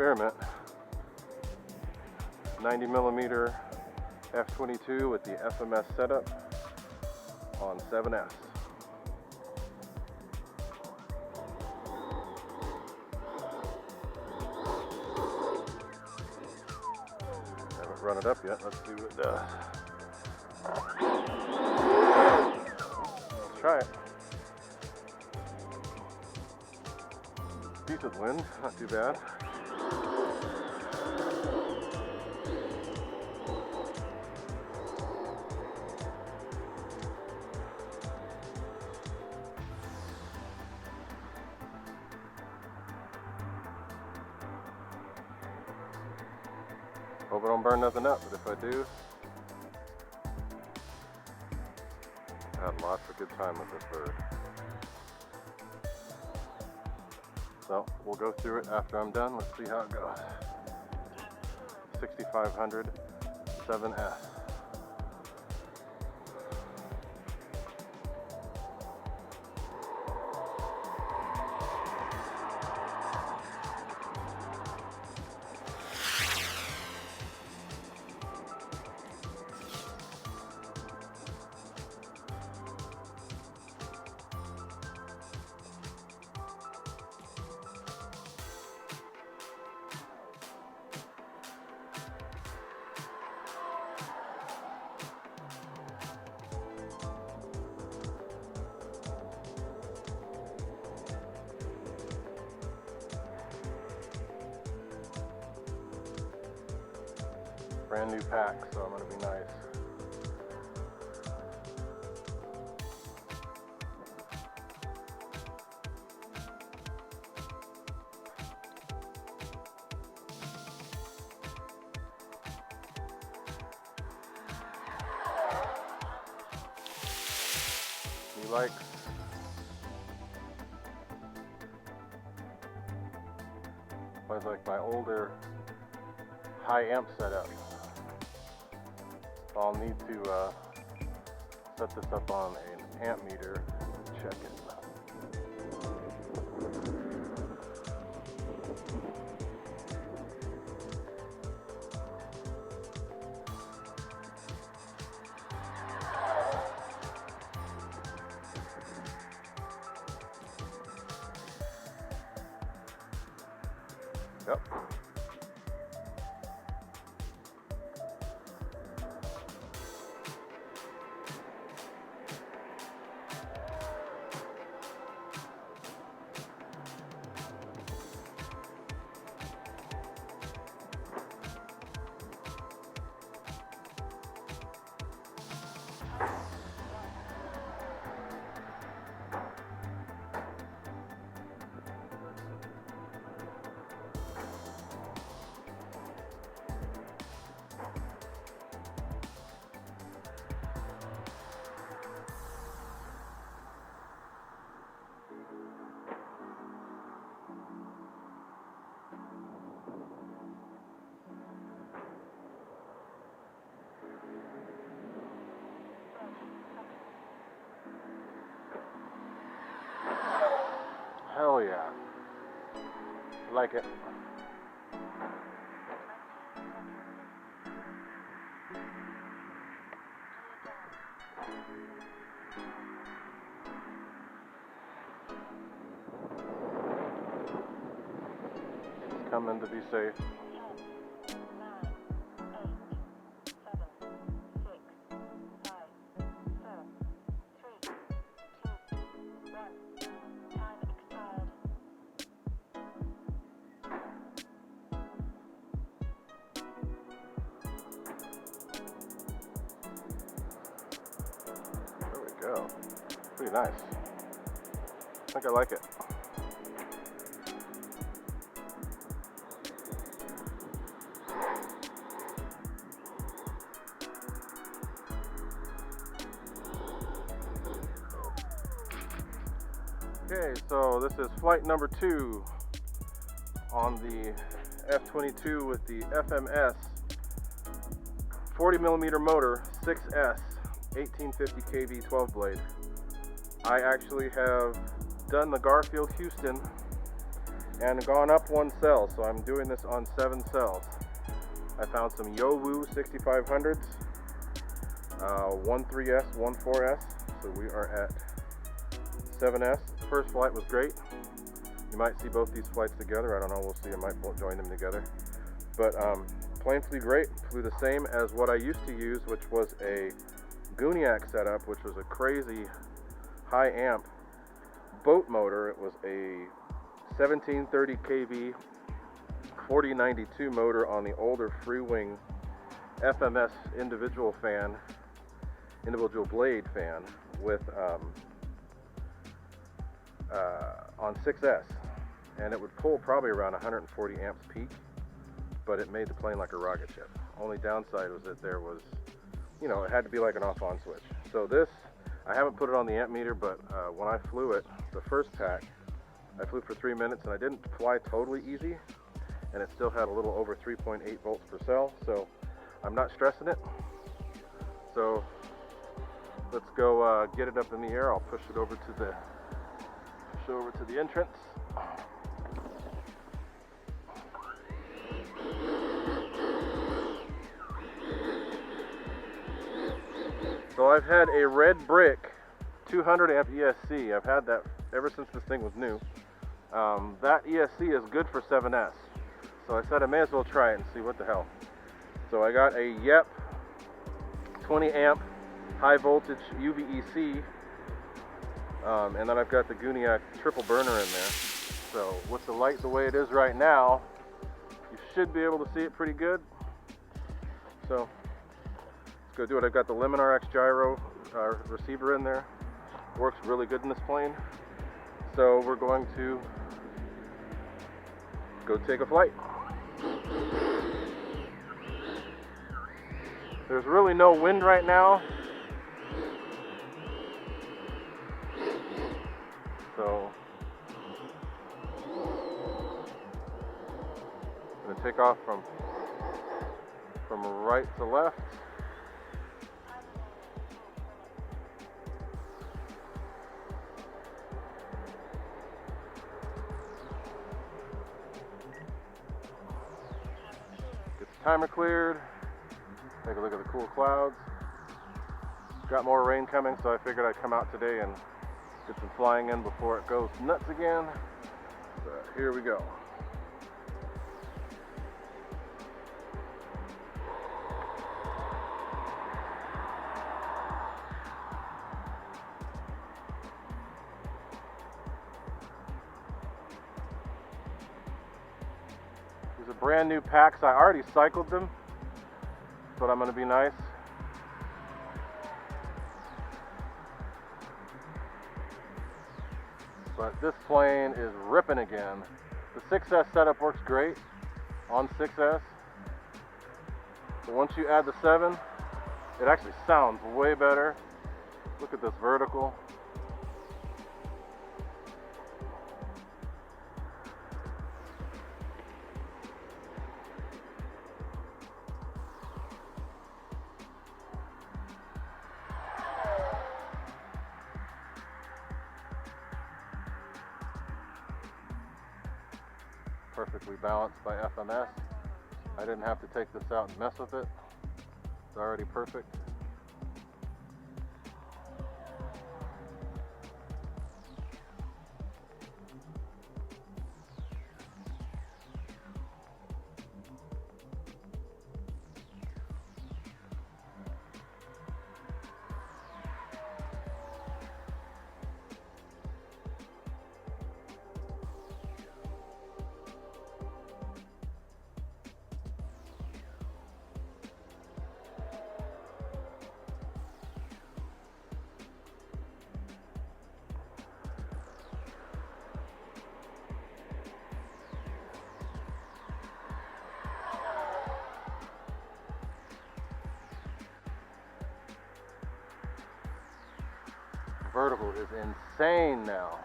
experiment. 90mm F-22 with the FMS setup on 7S. Haven't run it up yet. Let's see what it does. Let's try it. Decent wind, not too bad. Hope I don't burn nothing up, but if I do, I had lots of good time with this bird. So we'll go through it after I'm done. Let's see how it goes. 6500 7S. Brand new pack, so I'm going to be nice. He likes my older high amp setup. I'll need to set this up on an amp meter and check it. Yep. Hell yeah. Like it. It's coming to be safe. Go. Pretty nice. I think I like it. Okay, so this is flight number 2 on the F-22 with the FMS 40mm motor 6S 1850 kV 12 blade. I actually have done the Garfield Houstan and gone up one cell, so I'm doing this on 7 cells. I found some Yowu 6500s, 13S, 14S, so we are at 7S. First flight was great. You might see both these flights together. I don't know, we'll see. I might join them together. But plane flew great. Flew the same as what I used to use, which was a Guniac setup, which was a crazy high amp boat motor. It was a 1730 kV 4092 motor on the older Freewing FMS individual blade fan with on 6S, and it would pull probably around 140 amps peak, but it made the plane like a rocket ship. Only downside was that there was, you know, it had to be like an off-on switch. So this, I haven't put it on the amp meter, but when I flew it, the first pack, I flew for 3 minutes, and I didn't fly totally easy, and it still had a little over 3.8 volts per cell, so I'm not stressing it. So let's go get it up in the air. I'll push it over to the entrance. So I've had a red brick 200 amp ESC. I've had that ever since this thing was new. That ESC is good for 7S. So I said I may as well try it and see what the hell. So I got a YEP 20 amp high voltage UVEC, and then I've got the Guniac triple burner in there. So with the light the way it is right now, you should be able to see it pretty good. So let's go do it. I've got the Lemon RX gyro receiver in there. Works really good in this plane. So we're going to go take a flight. There's really no wind right now, so I'm going to take off from right to left. Get the timer cleared. Take a look at the cool clouds. Got more rain coming, so I figured I'd come out today and get some flying in before it goes nuts again. But here we go. These are brand new packs. I already cycled them, but I'm going to be nice. But this plane is ripping again. The 6S setup works great on 6S. But once you add the 7, it actually sounds way better. Look at this vertical. Perfectly balanced by FMS. I didn't have to take this out and mess with it. It's already perfect. Vertical is insane now.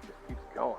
Just keeps going.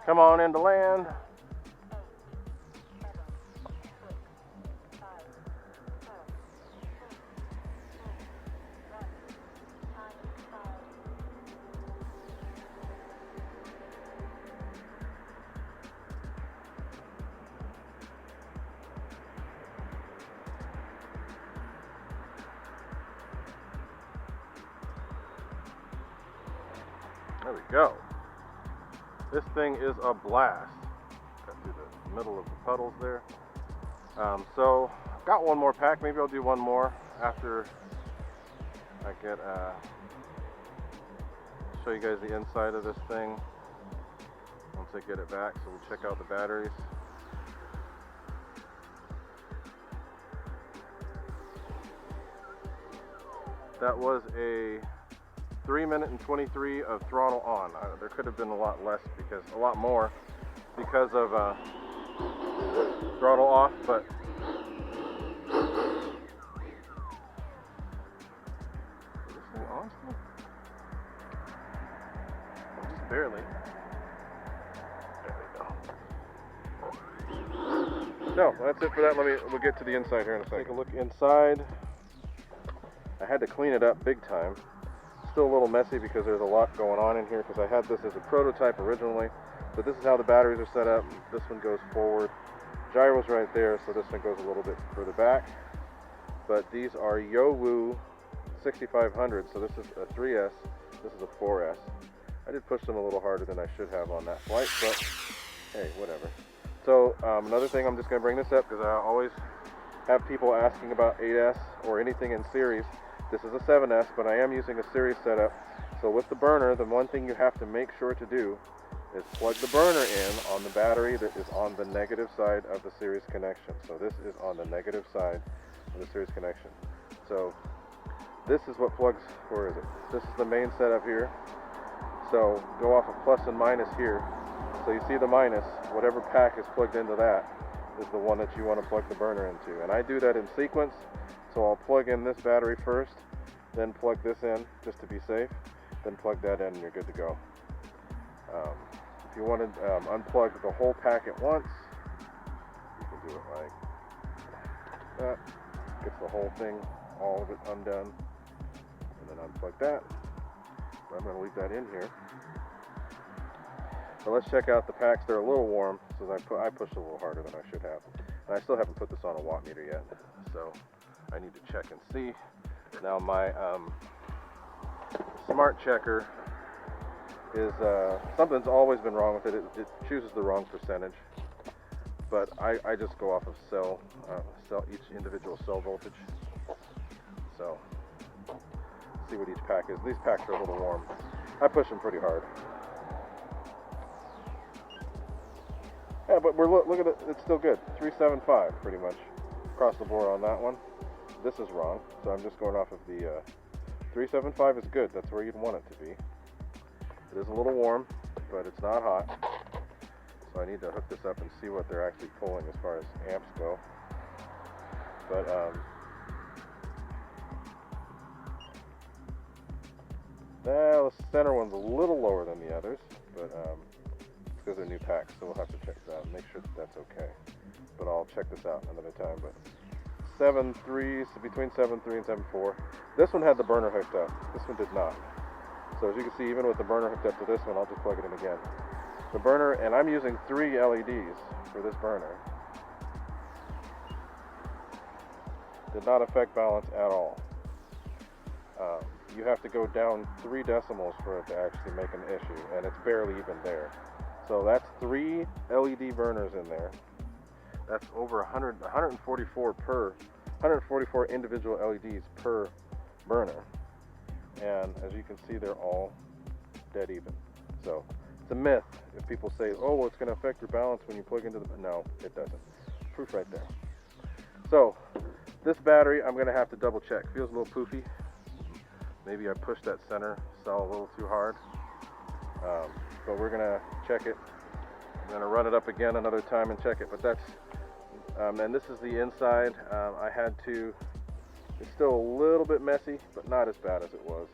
Come on into land. There we go. This thing is a blast. Got through the middle of the puddles there. So, got one more pack. Maybe I'll do one more after I get, show you guys the inside of this thing once I get it back. So we'll check out the batteries. That was a 3 minute and 23 of throttle on. There could have been a lot less, because a lot more because of throttle off, but is this thing on still? Just barely. There we go. No, that's it for that. We'll get to the inside here in a second. Take a look inside. I had to clean it up big time. Still a little messy because there's a lot going on in here, because I had this as a prototype originally. But this is how the batteries are set up. This one goes forward. Gyro's right there, so this one goes a little bit further back. But these are Yowu 6500, so this is a 3S, this is a 4S. I did push them a little harder than I should have on that flight, but hey, whatever. So another thing, I'm just going to bring this up because I always have people asking about 8S or anything in series. This is a 7S, but I am using a series setup. So with the burner, the one thing you have to make sure to do is plug the burner in on the battery that is on the negative side of the series connection. So this is on the negative side of the series connection. So this is what plugs, where is it? This is the main setup here. So go off of plus and minus here. So you see the minus, whatever pack is plugged into that is the one that you want to plug the burner into. And I do that in sequence. So I'll plug in this battery first, then plug this in just to be safe, then plug that in and you're good to go. If you want to unplug the whole pack at once, you can do it like that. Gets the whole thing, all of it undone, and then unplug that. But I'm going to leave that in here. So let's check out the packs. They're a little warm, so I pushed a little harder than I should have. And I still haven't put this on a watt meter yet, so I need to check and see. Now my smart checker is, something's always been wrong with it. It chooses the wrong percentage. But I just go off of cell, each individual cell voltage. So, see what each pack is. These packs are a little warm. I push them pretty hard. Yeah, but look at it, it's still good. 375 pretty much across the board on that one. This is wrong, so I'm just going off of the 375 is good. That's where you'd want it to be. It is a little warm, but it's not hot. So I need to hook this up and see what they're actually pulling as far as amps go. But the center one's a little lower than the others, but it's because they're new packs, so we'll have to check that out and make sure that that's okay. But I'll check this out another time. But 7.3, so between 7.3 and 7.4. This one had the burner hooked up. This one did not. So as you can see, even with the burner hooked up to this one, I'll just plug it in again. The burner, and I'm using 3 LEDs for this burner, did not affect balance at all. You have to go down 3 decimals for it to actually make an issue, and it's barely even there. So that's 3 LED burners in there. That's over 144 individual LEDs per burner. And as you can see, they're all dead even. So it's a myth if people say, oh, well, it's going to affect your balance when you plug into the... No, it doesn't. Proof right there. So this battery, I'm going to have to double check. Feels a little poofy. Maybe I pushed that center cell a little too hard. But we're going to check it. I'm going to run it up again another time and check it. But that's... and this is the inside. I had to... It's still a little bit messy, but not as bad as it was.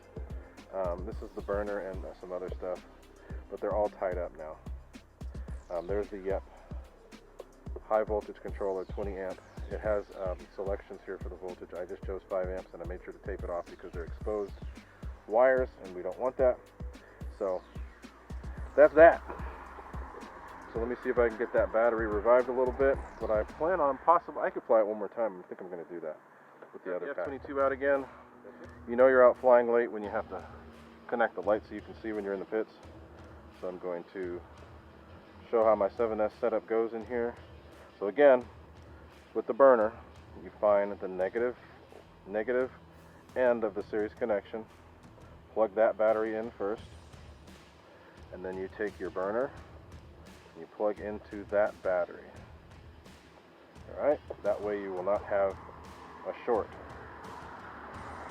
This is the burner and some other stuff. But they're all tied up now. There's the high voltage controller, 20 amp. It has selections here for the voltage. I just chose 5 amps and I made sure to tape it off because they're exposed wires and we don't want that. So that's that. So let me see if I can get that battery revived a little bit. What I plan on I could fly it one more time. I think I'm going to do that with the other F-22 out again. You know you're out flying late when you have to connect the lights so you can see when you're in the pits. So I'm going to show how my 7S setup goes in here. So again, with the burner, you find the negative end of the series connection. Plug that battery in first, and then you take your burner and you plug into that battery. Alright, that way you will not have a short.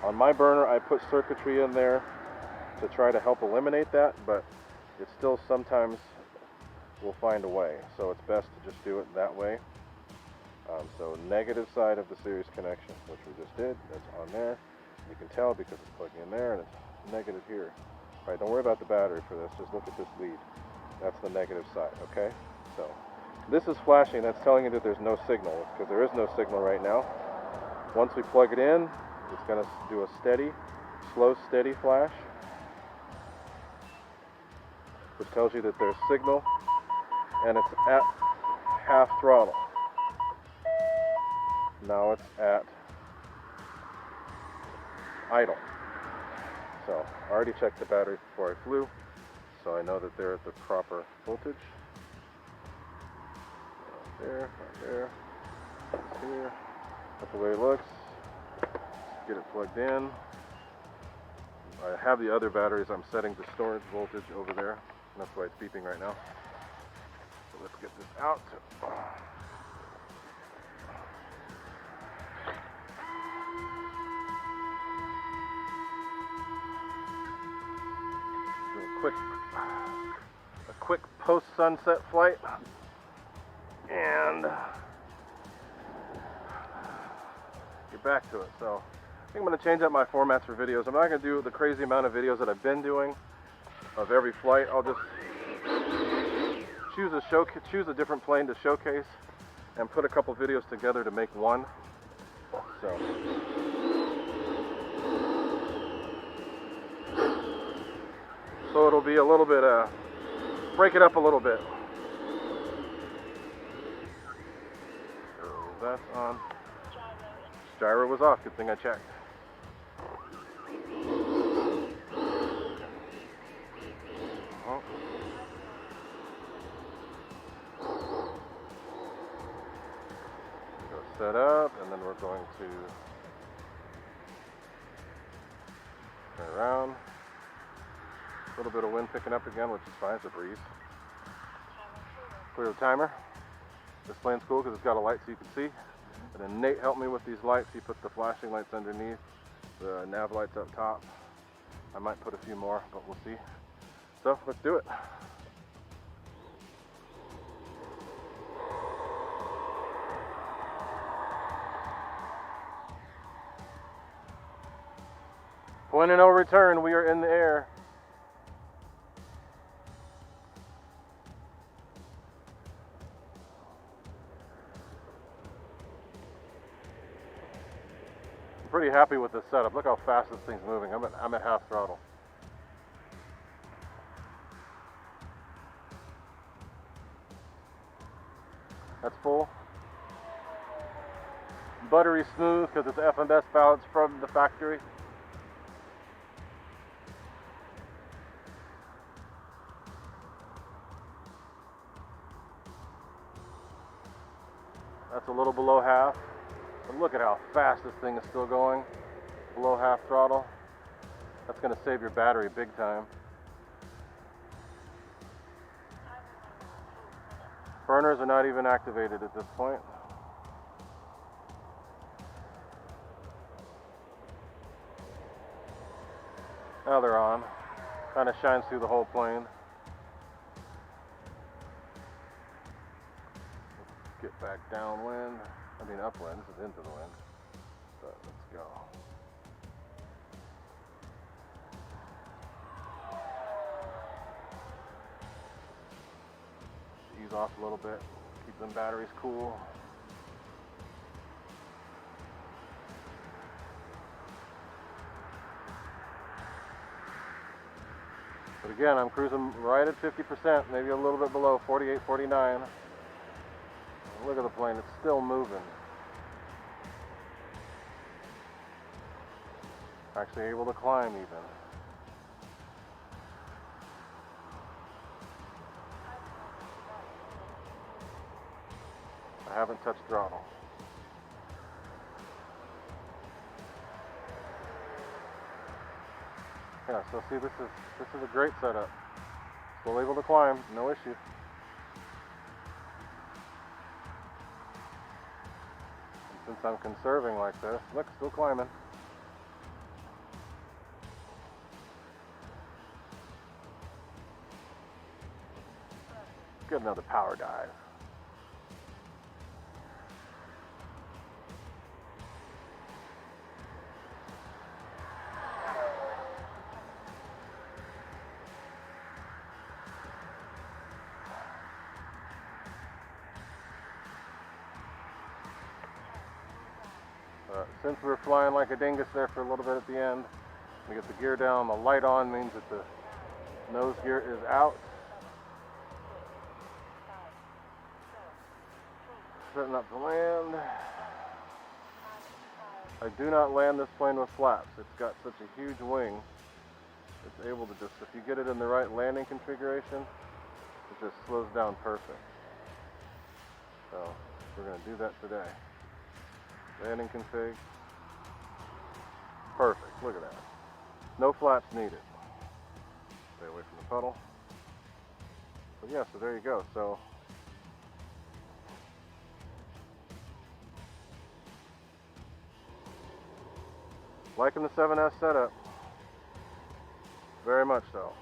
On my burner, I put circuitry in there to try to help eliminate that, but it still sometimes will find a way. So it's best to just do it that way. So negative side of the series connection, which we just did, that's on there. You can tell because it's plugging in there and it's negative here. All right, don't worry about the battery for this, just look at this lead. That's the negative side, okay? So this is flashing, that's telling you that there's no signal, because there is no signal right now. Once we plug it in, it's going to do a slow, steady flash, which tells you that there's signal, and it's at half throttle. Now it's at idle. So I already checked the batteries before I flew, so I know that they're at the proper voltage. Right there, right there, it's here. That's the way it looks. Get it plugged in. I have the other batteries. I'm setting the storage voltage over there. That's why it's beeping right now. So let's get this out. A quick post-sunset flight, and get back to it. So I think I'm going to change up my formats for videos. I'm not going to do the crazy amount of videos that I've been doing of every flight. I'll just choose a different plane to showcase and put a couple videos together to make one. So it'll be a little bit, break it up a little bit. So that's on. Gyro was off, good thing I checked. Go set up, and then we're going to turn around. A little bit of wind picking up again, which is fine, it's a breeze. Clear the timer. This plane's cool because it's got a light so you can see. And then Nate helped me with these lights. He put the flashing lights underneath, the nav lights up top. I might put a few more, but we'll see. So let's do it. Point of no return, we are in the air. Pretty happy with this setup. Look how fast this thing's moving. I'm at half throttle. That's full. Buttery smooth because it's FMS balance from the factory. That's a little below half. But look at how fast this thing is still going. Below half throttle. That's going to save your battery big time. Burners are not even activated at this point. Now they're on. Kind of shines through the whole plane. Get back downwind. I mean upwind, this is into the wind. But let's go. Ease these off a little bit, keep them batteries cool. But again, I'm cruising right at 50%, maybe a little bit below, 48, 49. Look at the plane, it's still moving. Actually able to climb even. I haven't touched throttle. Yeah, so see, this is a great setup. Still able to climb, no issue. And since I'm conserving like this, look, still climbing. Get another power dive. Since we're flying like a dingus there for a little bit at the end, we get the gear down, the light on means that the nose gear is out. Setting up to land. I do not land this plane with flaps. It's got such a huge wing. It's able to just, if you get it in the right landing configuration, it just slows down perfect. So we're going to do that today. Landing config. Perfect. Look at that. No flaps needed. Stay away from the puddle. But yeah, so there you go. So liking the 7S setup. Very much so.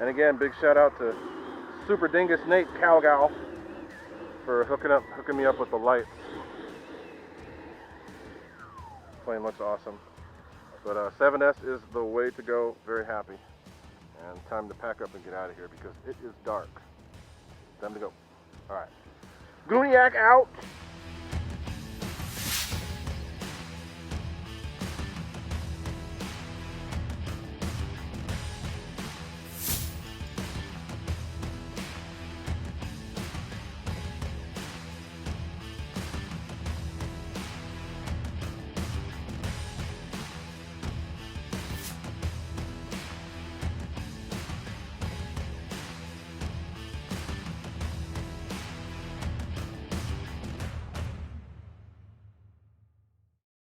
And again, big shout out to Super Dingus Nate Cowgal for hooking me up with the lights. Plane looks awesome. But 7S is the way to go. Very happy. And time to pack up and get out of here because it is dark. Time to go. Alright. Gooniac out!